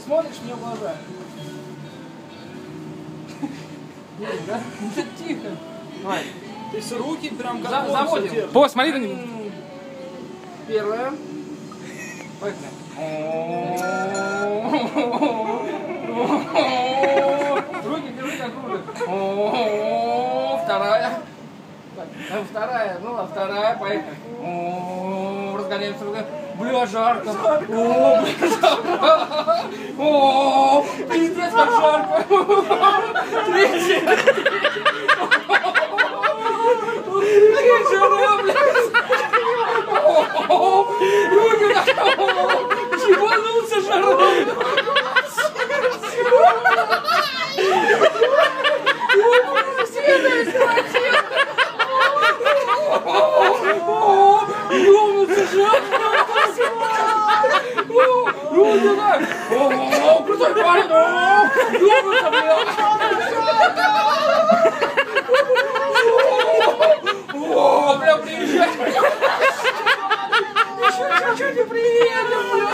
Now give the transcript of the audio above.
смотришь мне в глаза. Да? Тихо. Давай. То есть руки прям как заводим. По, смотри на него. Первое. Поехали. Руки держи как руль. Вторая. Вторая. Ну, а вторая. Поехали. Разгоняемся. Бля, жарко. О, пиздец, как жарко. Третья. Жара, блядь. Руки так. Чебанулся жаром. Ёбнуться жарко. Руки так. Крутой парень. Ёбнуться, блядь. О, бля, приезжай! Еще чуть-чуть и приедем, бля!